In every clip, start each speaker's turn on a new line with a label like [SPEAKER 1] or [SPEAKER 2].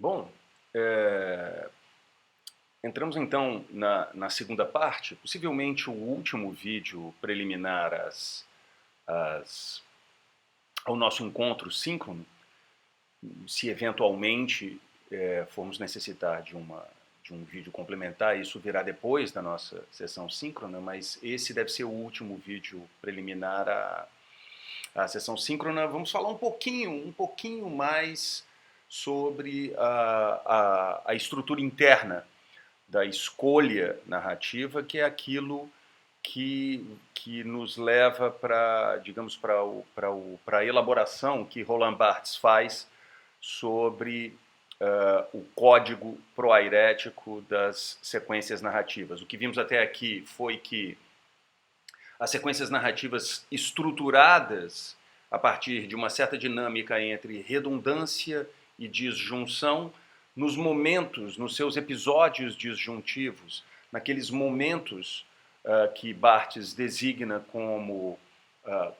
[SPEAKER 1] Bom, é, entramos então na segunda parte, possivelmente o último vídeo preliminar às- ao nosso encontro síncrono, se eventualmente formos necessitar de um vídeo complementar, isso virá depois da nossa sessão síncrona, mas esse deve ser o último vídeo preliminar à sessão síncrona. Vamos falar um pouquinho mais sobre a estrutura interna da escolha narrativa, que é aquilo que nos leva para, digamos, para a elaboração que Roland Barthes faz sobre o código proairético das sequências narrativas. O que vimos até aqui foi que as sequências narrativas estruturadas a partir de uma certa dinâmica entre redundância e disjunção, nos momentos, nos seus episódios disjuntivos, naqueles momentos que Barthes designa como,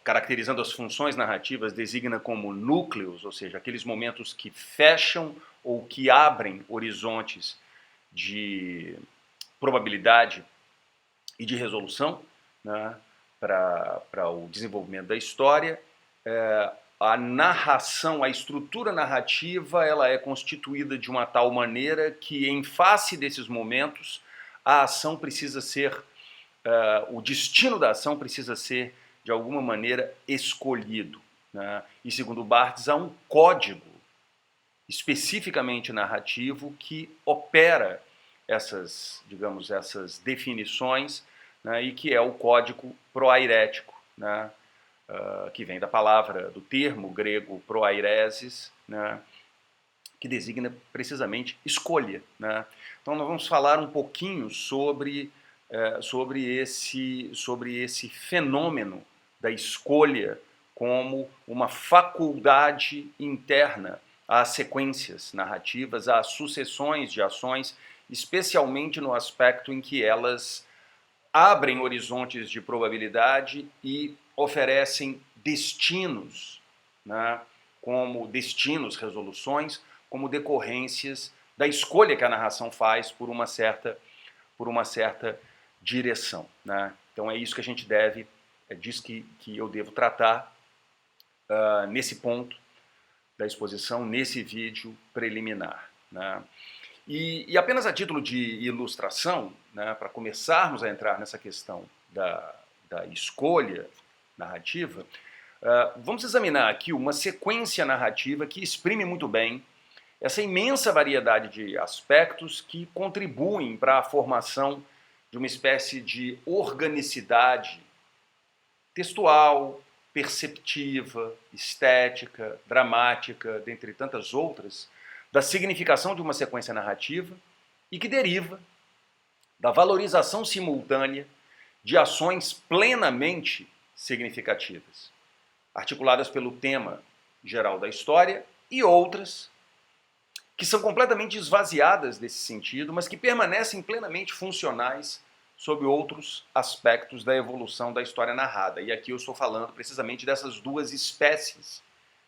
[SPEAKER 1] caracterizando as funções narrativas, designa como núcleos, ou seja, aqueles momentos que fecham ou que abrem horizontes de probabilidade e de resolução, né, para o desenvolvimento da história. A narração, a estrutura narrativa, ela é constituída de uma tal maneira que, em face desses momentos, a ação precisa ser, o destino da ação precisa ser, de alguma maneira, escolhido, né? E, segundo Barthes, há um código especificamente narrativo que opera essas, digamos, essas definições, né, e que é o código proairético, né, que vem da palavra, do termo grego proairesis, né, que designa precisamente escolha, né? Então nós vamos falar um pouquinho sobre esse fenômeno da escolha como uma faculdade interna às sequências narrativas, às sucessões de ações, especialmente no aspecto em que elas abrem horizontes de probabilidade e oferecem destinos, né, como destinos, resoluções, como decorrências da escolha que a narração faz por uma certa direção, né? Então é isso que a gente deve, é disso que eu devo tratar nesse ponto da exposição, nesse vídeo preliminar, né? E apenas a título de ilustração, né, para começarmos a entrar nessa questão da escolha narrativa, vamos examinar aqui uma sequência narrativa que exprime muito bem essa imensa variedade de aspectos que contribuem para a formação de uma espécie de organicidade textual, perceptiva, estética, dramática, dentre tantas outras, da significação de uma sequência narrativa e que deriva da valorização simultânea de ações plenamente significativas, articuladas pelo tema geral da história e outras que são completamente esvaziadas desse sentido, mas que permanecem plenamente funcionais sob outros aspectos da evolução da história narrada. E aqui eu estou falando precisamente dessas duas espécies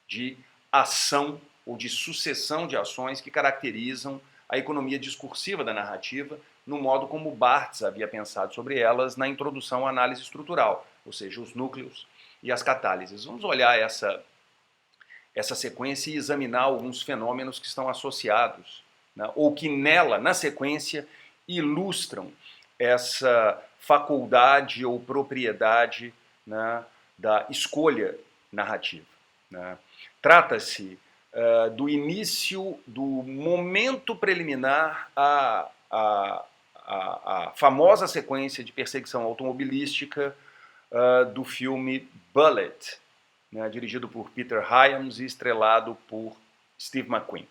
[SPEAKER 1] de ação ou de sucessão de ações que caracterizam a economia discursiva da narrativa, no modo como Barthes havia pensado sobre elas na introdução à análise estrutural, ou seja, os núcleos e as catálises. Vamos olhar essa sequência e examinar alguns fenômenos que estão associados, né, ou que nela, na sequência, ilustram essa faculdade ou propriedade, né, da escolha narrativa, né. Trata-se do início do momento preliminar à famosa sequência de perseguição automobilística do filme Bullitt, né, dirigido por Peter Hyams e estrelado por Steve McQueen.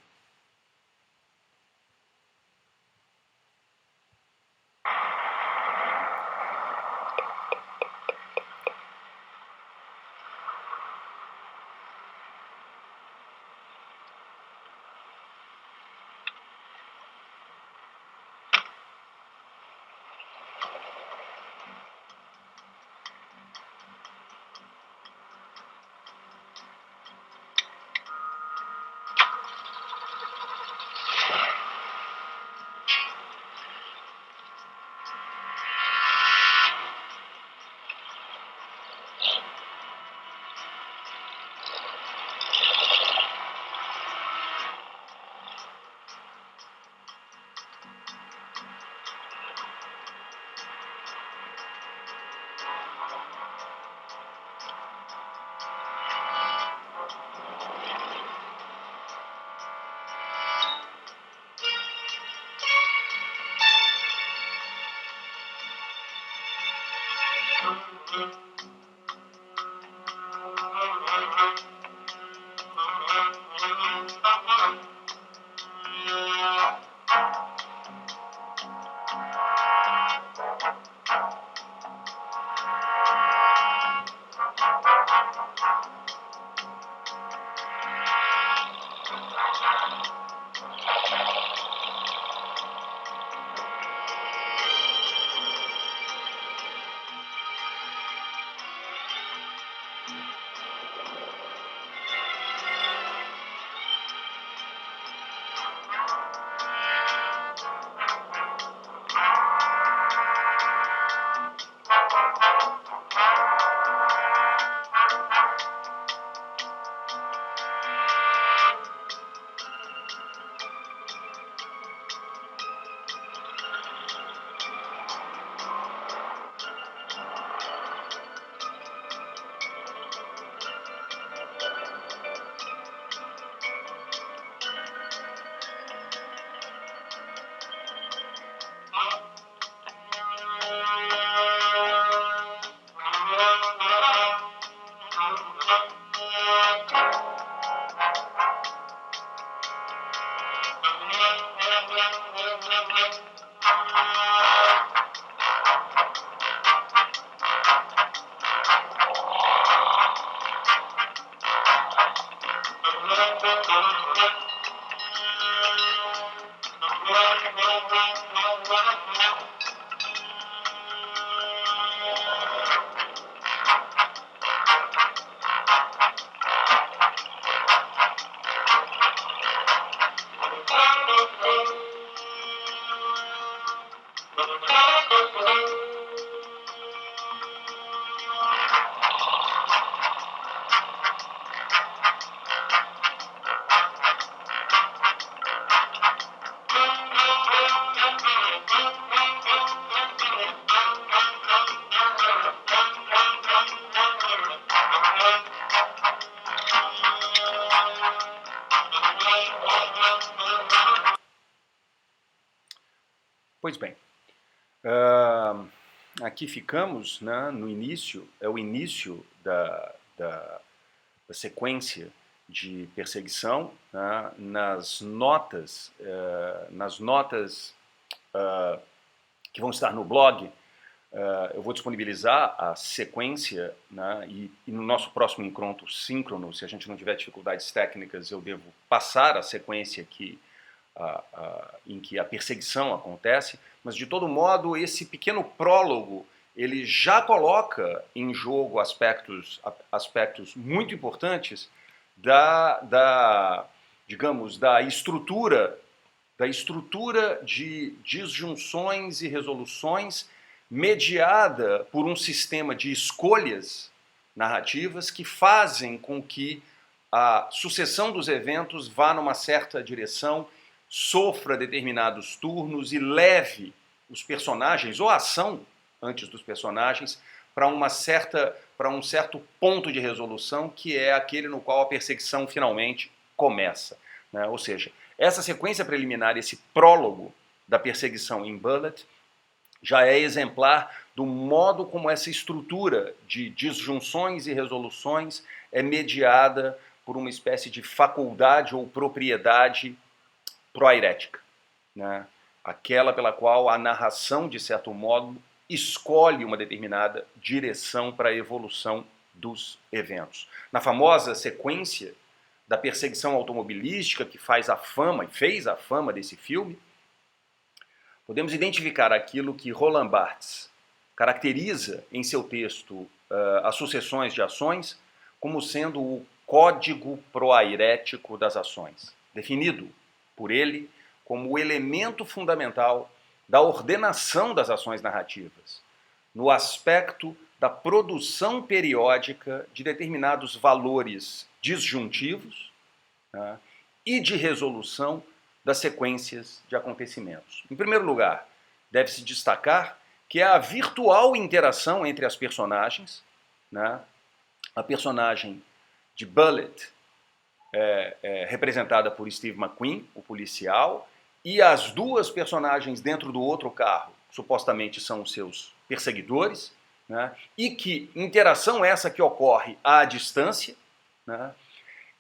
[SPEAKER 1] Pois bem, aqui ficamos, né, no início, é o início da sequência de perseguição, né, nas notas que vão estar no blog. Eu vou disponibilizar a sequência, né, e no nosso próximo encontro síncrono, se a gente não tiver dificuldades técnicas, eu devo passar a sequência em que a perseguição acontece, mas de todo modo esse pequeno prólogo ele já coloca em jogo aspectos muito importantes digamos, da estrutura de disjunções e resoluções mediada por um sistema de escolhas narrativas que fazem com que a sucessão dos eventos vá numa certa direção, sofra determinados turnos e leve os personagens, ou a ação antes dos personagens, para um certo ponto de resolução, que é aquele no qual a perseguição finalmente começa, né? Ou seja, essa sequência preliminar, esse prólogo da perseguição em Bullitt, já é exemplar do modo como essa estrutura de disjunções e resoluções é mediada por uma espécie de faculdade ou propriedade proairética, né? Aquela pela qual a narração, de certo modo, escolhe uma determinada direção para a evolução dos eventos. Na famosa sequência da perseguição automobilística que fez a fama desse filme, podemos identificar aquilo que Roland Barthes caracteriza em seu texto As Sucessões de Ações como sendo o código proairético das ações, definido por ele como o elemento fundamental da ordenação das ações narrativas, no aspecto da produção periódica de determinados valores disjuntivos, né, e de resolução das sequências de acontecimentos. Em primeiro lugar, deve-se destacar que é a virtual interação entre as personagens, né, a personagem de Bullitt, representada por Steve McQueen, o policial, e as duas personagens dentro do outro carro, supostamente são os seus perseguidores, né? E que interação essa que ocorre à distância, né?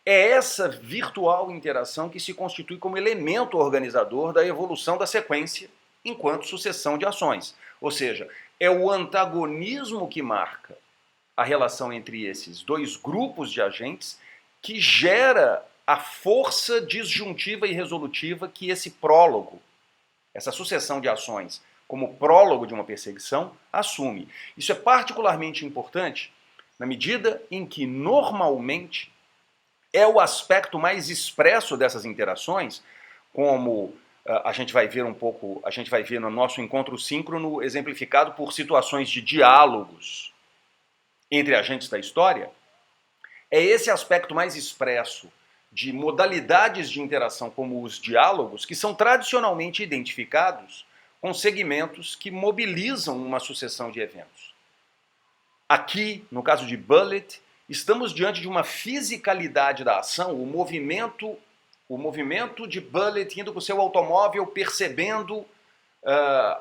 [SPEAKER 1] É essa virtual interação que se constitui como elemento organizador da evolução da sequência enquanto sucessão de ações. Ou seja, é o antagonismo que marca a relação entre esses dois grupos de agentes que gera a força disjuntiva e resolutiva que esse prólogo, essa sucessão de ações, como prólogo de uma perseguição, assume. Isso é particularmente importante na medida em que, normalmente, é o aspecto mais expresso dessas interações, como a gente vai ver no nosso encontro síncrono, exemplificado por situações de diálogos entre agentes da história. É esse aspecto mais expresso de modalidades de interação, como os diálogos, que são tradicionalmente identificados com segmentos que mobilizam uma sucessão de eventos. Aqui, no caso de Bullitt, estamos diante de uma fisicalidade da ação, o movimento de Bullitt indo com o seu automóvel, percebendo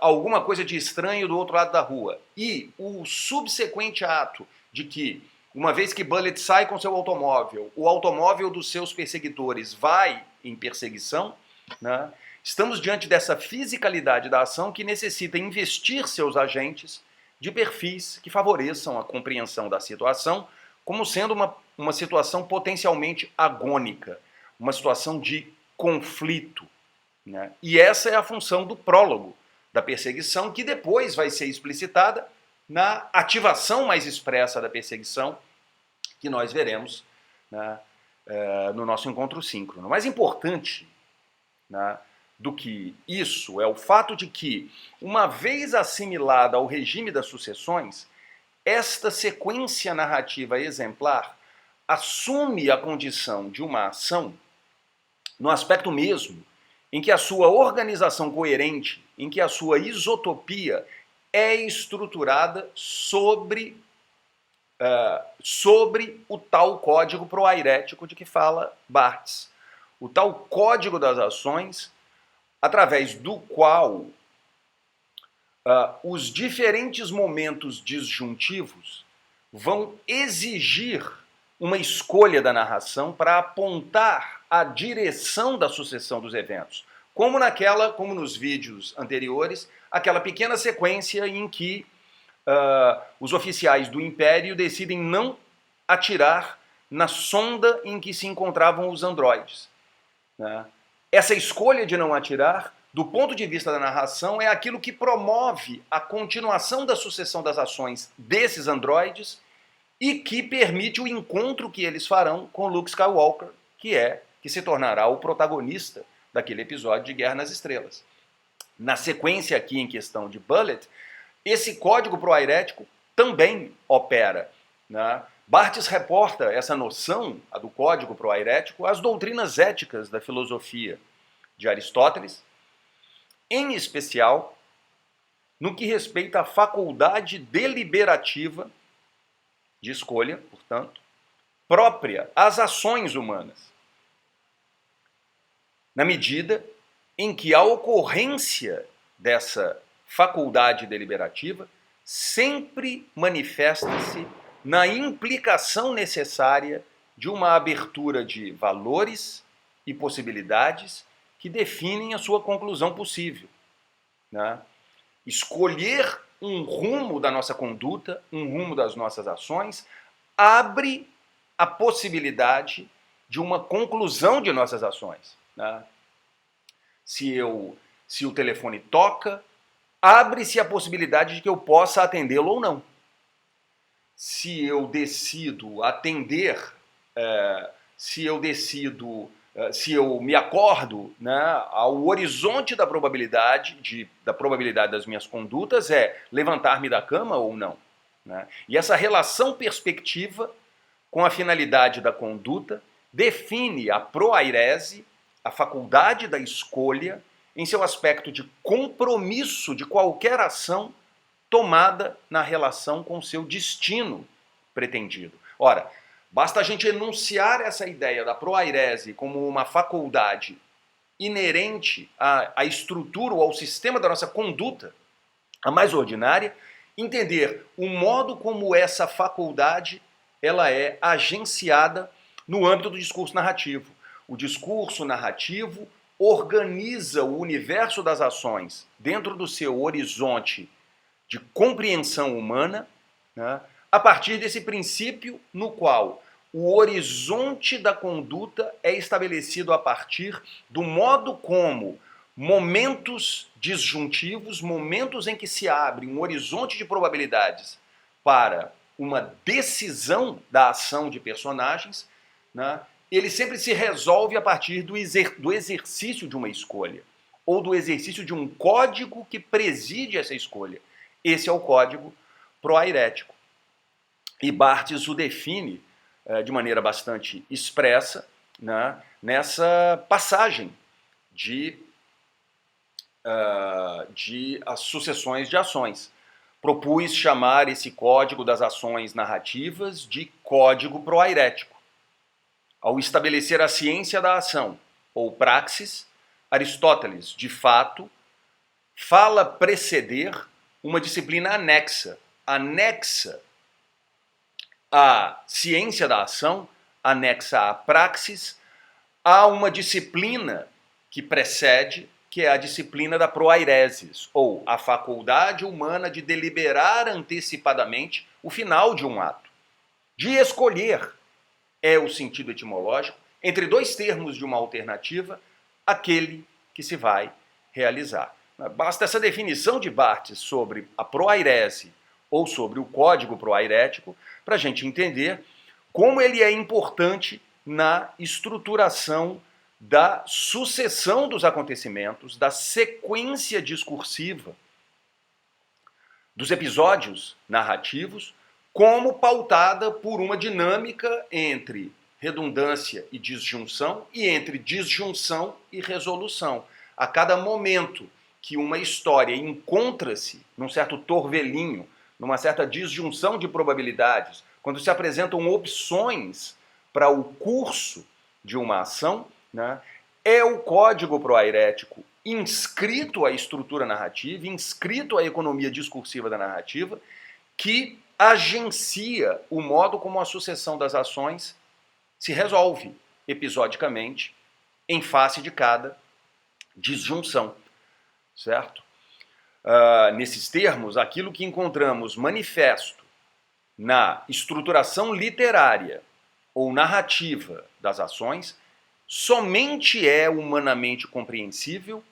[SPEAKER 1] alguma coisa de estranho do outro lado da rua. E o subsequente ato de que, uma vez que Bullitt sai com seu automóvel, o automóvel dos seus perseguidores vai em perseguição, né? Estamos diante dessa fisicalidade da ação que necessita investir seus agentes de perfis que favoreçam a compreensão da situação como sendo uma situação potencialmente agônica, uma situação de conflito, né? E essa é a função do prólogo da perseguição, que depois vai ser explicitada na ativação mais expressa da perseguição, que nós veremos, né, no nosso encontro síncrono. Mais importante, né, do que isso é o fato de que, uma vez assimilada ao regime das sucessões, esta sequência narrativa exemplar assume a condição de uma ação no aspecto mesmo em que a sua organização coerente, em que a sua isotopia é estruturada sobre o tal código proairético de que fala Barthes. O tal código das ações, através do qual os diferentes momentos disjuntivos vão exigir uma escolha da narração para apontar a direção da sucessão dos eventos. Como nos vídeos anteriores, aquela pequena sequência em que os oficiais do Império decidem não atirar na sonda em que se encontravam os androides, né? Essa escolha de não atirar, do ponto de vista da narração, é aquilo que promove a continuação da sucessão das ações desses androides e que permite o encontro que eles farão com Luke Skywalker, que se tornará o protagonista daquele episódio de Guerra nas Estrelas. Na sequência aqui em questão de Bullitt, esse código proairético também opera, né? Barthes reporta essa noção, a do código proairético, às doutrinas éticas da filosofia de Aristóteles, em especial no que respeita à faculdade deliberativa de escolha, portanto, própria às ações humanas, na medida em que a ocorrência dessa faculdade deliberativa sempre manifesta-se na implicação necessária de uma abertura de valores e possibilidades que definem a sua conclusão possível, né? Escolher um rumo da nossa conduta, um rumo das nossas ações, abre a possibilidade de uma conclusão de nossas ações, né? Se o telefone toca, abre-se a possibilidade de que eu possa atendê-lo ou não. Se eu decido atender, se eu me acordo, né, ao horizonte da probabilidade das minhas condutas é levantar-me da cama ou não, né? E essa relação perspectiva com a finalidade da conduta define a proairese, a faculdade da escolha, em seu aspecto de compromisso de qualquer ação tomada na relação com seu destino pretendido. Ora, basta a gente enunciar essa ideia da proairese como uma faculdade inerente à estrutura ou ao sistema da nossa conduta, a mais ordinária, entender o modo como essa faculdade ela é agenciada no âmbito do discurso narrativo. O discurso narrativo organiza o universo das ações dentro do seu horizonte de compreensão humana, né, a partir desse princípio no qual o horizonte da conduta é estabelecido a partir do modo como momentos disjuntivos, momentos em que se abre um horizonte de probabilidades para uma decisão da ação de personagens, né, ele sempre se resolve a partir do exercício de uma escolha, ou do exercício de um código que preside essa escolha. Esse é o código proairético. E Barthes o define de maneira bastante expressa, né, nessa passagem de as sucessões de ações. Propus chamar esse código das ações narrativas de código proairético. Ao estabelecer a ciência da ação, ou praxis, Aristóteles, de fato, fala preceder uma disciplina anexa à ciência da ação, anexa à praxis, há uma disciplina que precede, que é a disciplina da proairesis, ou a faculdade humana de deliberar antecipadamente o final de um ato, de escolher, é o sentido etimológico, entre dois termos de uma alternativa, aquele que se vai realizar. Basta essa definição de Barthes sobre a proairese ou sobre o código proairético para a gente entender como ele é importante na estruturação da sucessão dos acontecimentos, da sequência discursiva, dos episódios narrativos, como pautada por uma dinâmica entre redundância e disjunção e entre disjunção e resolução. A cada momento que uma história encontra-se num certo torvelinho, numa certa disjunção de probabilidades, quando se apresentam opções para o curso de uma ação, né, é o código proairético inscrito à estrutura narrativa, inscrito à economia discursiva da narrativa, que agencia o modo como a sucessão das ações se resolve episodicamente em face de cada disjunção, certo? Nesses termos, aquilo que encontramos manifesto na estruturação literária ou narrativa das ações somente é humanamente compreensível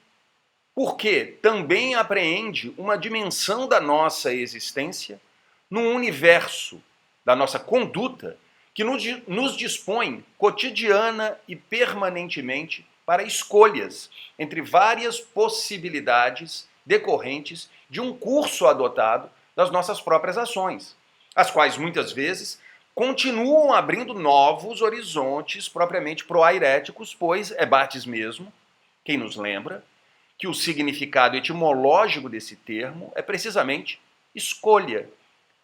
[SPEAKER 1] porque também apreende uma dimensão da nossa existência num universo da nossa conduta que nos dispõe cotidiana e permanentemente para escolhas entre várias possibilidades decorrentes de um curso adotado das nossas próprias ações, as quais muitas vezes continuam abrindo novos horizontes propriamente proairéticos, pois é Barthes mesmo quem nos lembra que o significado etimológico desse termo é precisamente escolha,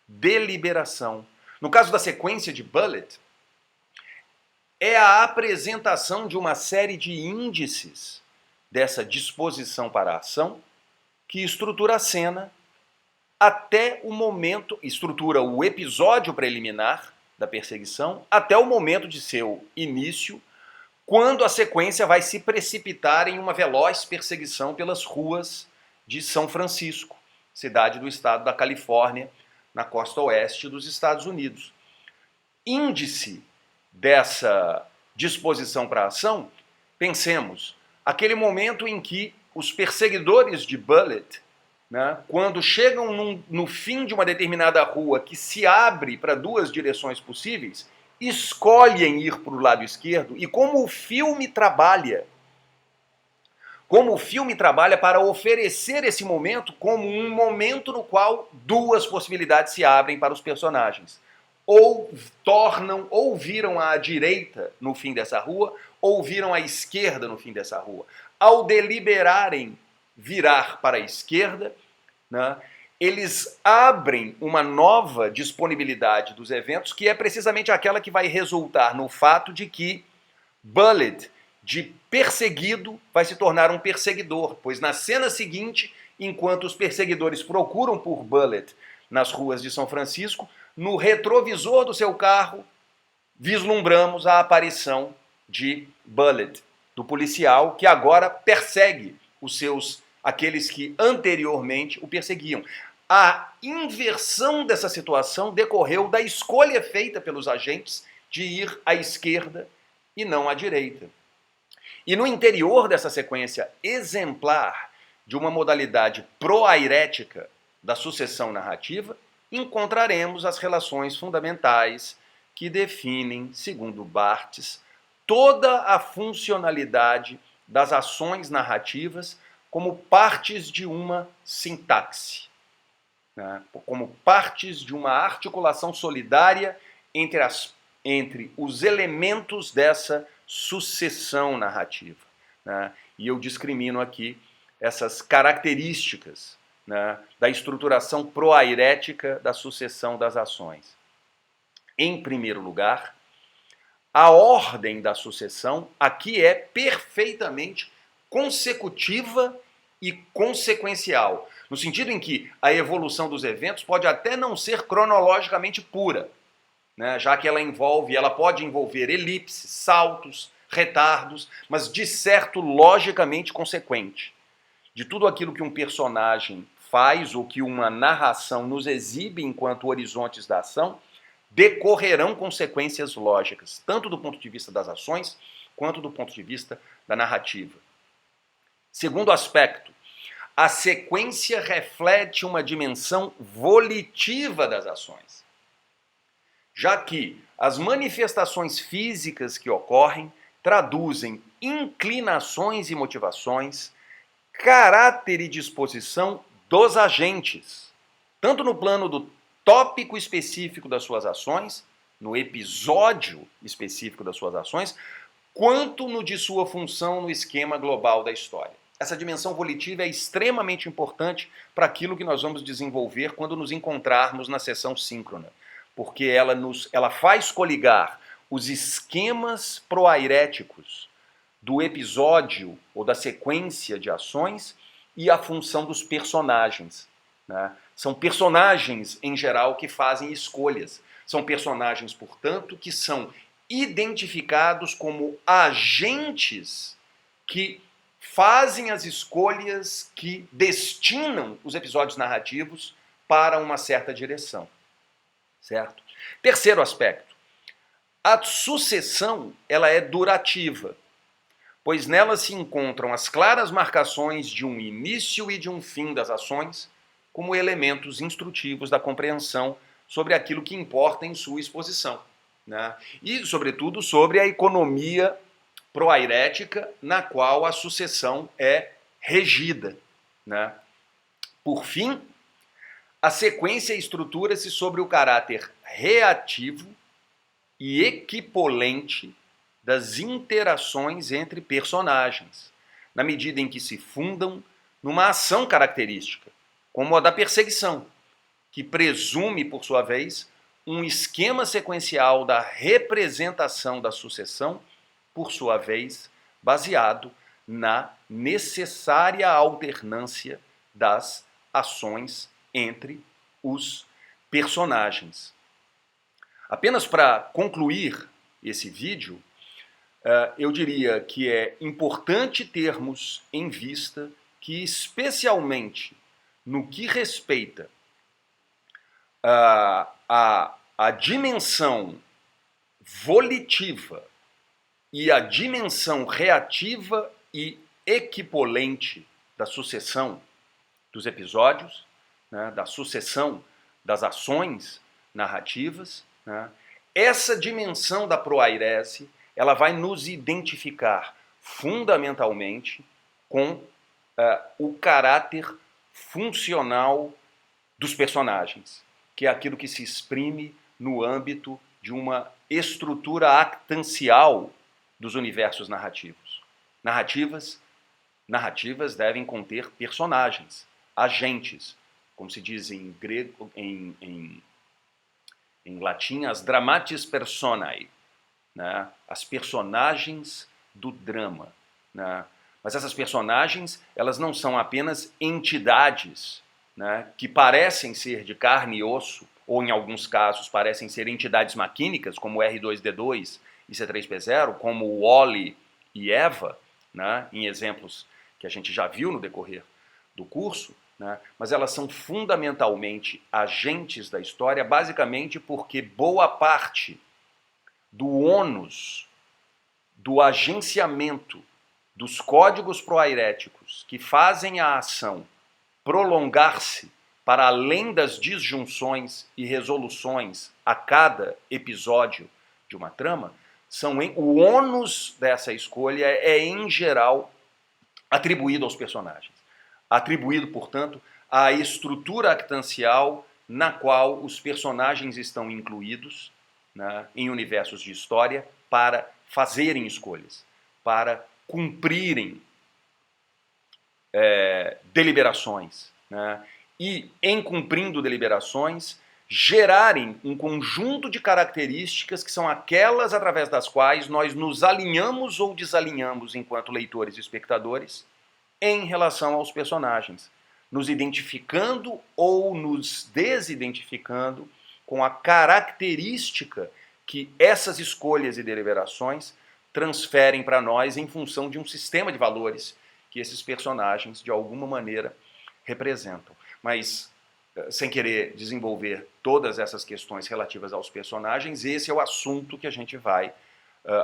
[SPEAKER 1] deliberação. No caso da sequência de Bullitt, é a apresentação de uma série de índices dessa disposição para a ação que estrutura a cena até o momento, estrutura o episódio preliminar da perseguição até o momento de seu início, quando a sequência vai se precipitar em uma veloz perseguição pelas ruas de São Francisco, cidade do estado da Califórnia, na costa oeste dos Estados Unidos. Índice dessa disposição para a ação, pensemos, aquele momento em que os perseguidores de Bullitt, né, quando chegam no fim de uma determinada rua que se abre para duas direções possíveis, escolhem ir para o lado esquerdo, e como o filme trabalha para oferecer esse momento como um momento no qual duas possibilidades se abrem para os personagens. Ou viram à direita no fim dessa rua, ou viram à esquerda no fim dessa rua. Ao deliberarem virar para a esquerda, né, eles abrem uma nova disponibilidade dos eventos, que é precisamente aquela que vai resultar no fato de que Bullitt, de perseguido, vai se tornar um perseguidor, pois na cena seguinte, enquanto os perseguidores procuram por Bullitt nas ruas de São Francisco, no retrovisor do seu carro, vislumbramos a aparição de Bullitt, do policial que agora persegue aqueles que anteriormente o perseguiam. A inversão dessa situação decorreu da escolha feita pelos agentes de ir à esquerda e não à direita. E no interior dessa sequência exemplar de uma modalidade proairética da sucessão narrativa, encontraremos as relações fundamentais que definem, segundo Barthes, toda a funcionalidade das ações narrativas como partes de uma sintaxe, né? Como partes de uma articulação solidária entre os elementos dessa sucessão narrativa, né? E eu discrimino aqui essas características, né, da estruturação proairética da sucessão das ações. Em primeiro lugar, a ordem da sucessão aqui é perfeitamente consecutiva e consequencial, no sentido em que a evolução dos eventos pode até não ser cronologicamente pura, né, já que ela pode envolver elipses, saltos, retardos, mas de certo logicamente consequente. De tudo aquilo que um personagem faz ou que uma narração nos exibe enquanto horizontes da ação, decorrerão consequências lógicas, tanto do ponto de vista das ações, quanto do ponto de vista da narrativa. Segundo aspecto, a sequência reflete uma dimensão volitiva das ações, já que as manifestações físicas que ocorrem traduzem inclinações e motivações, caráter e disposição dos agentes, tanto no plano do tópico específico das suas ações, no episódio específico das suas ações, quanto no de sua função no esquema global da história. Essa dimensão volitiva é extremamente importante para aquilo que nós vamos desenvolver quando nos encontrarmos na sessão síncrona, porque ela faz coligar os esquemas proairéticos do episódio ou da sequência de ações e a função dos personagens, né? São personagens, em geral, que fazem escolhas. São personagens, portanto, que são identificados como agentes que fazem as escolhas que destinam os episódios narrativos para uma certa direção. Certo? Terceiro aspecto. A sucessão, ela é durativa, pois nela se encontram as claras marcações de um início e de um fim das ações, como elementos instrutivos da compreensão sobre aquilo que importa em sua exposição, né? E, sobretudo, sobre a economia proairética na qual a sucessão é regida, né? Por fim, a sequência estrutura-se sobre o caráter reativo e equipolente das interações entre personagens, na medida em que se fundam numa ação característica, como a da perseguição, que presume, por sua vez, um esquema sequencial da representação da sucessão, por sua vez, baseado na necessária alternância das ações entre os personagens. Apenas para concluir esse vídeo, eu diria que é importante termos em vista que, especialmente no que respeita a dimensão volitiva e a dimensão reativa e equipolente da sucessão dos episódios, né, da sucessão das ações narrativas, né, essa dimensão da proairese, ela vai nos identificar fundamentalmente com o caráter funcional dos personagens, que é aquilo que se exprime no âmbito de uma estrutura actancial dos universos narrativos. Narrativas devem conter personagens, agentes, como se diz em grego, em latim, as dramatis personae, né? As personagens do drama, né? Mas essas personagens, elas não são apenas entidades, né, que parecem ser de carne e osso, ou em alguns casos parecem ser entidades maquínicas, como R2-D2 e C3P0, como o Wall-E e Eva, né, em exemplos que a gente já viu no decorrer do curso, né, mas elas são fundamentalmente agentes da história, basicamente porque boa parte do ônus do agenciamento dos códigos proairéticos que fazem a ação prolongar-se para além das disjunções e resoluções a cada episódio de uma trama, o ônus dessa escolha é, em geral, atribuído aos personagens. Atribuído, portanto, à estrutura actancial na qual os personagens estão incluídos, né, em universos de história para fazerem escolhas, para cumprirem deliberações, né? E, em cumprindo deliberações, gerarem um conjunto de características que são aquelas através das quais nós nos alinhamos ou desalinhamos enquanto leitores e espectadores em relação aos personagens, nos identificando ou nos desidentificando com a característica que essas escolhas e deliberações transferem para nós em função de um sistema de valores que esses personagens, de alguma maneira, representam. Mas sem querer desenvolver todas essas questões relativas aos personagens, esse é o assunto que a gente vai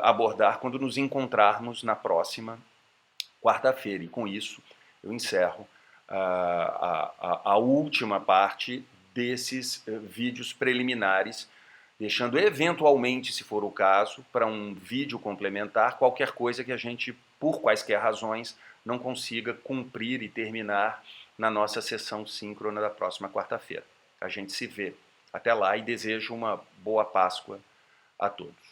[SPEAKER 1] abordar quando nos encontrarmos na próxima quarta-feira. E com isso eu encerro a última parte desses vídeos preliminares, deixando eventualmente, se for o caso, para um vídeo complementar, qualquer coisa que a gente, por quaisquer razões, não consiga cumprir e terminar na nossa sessão síncrona da próxima quarta-feira. A gente se vê. Até lá e desejo uma boa Páscoa a todos.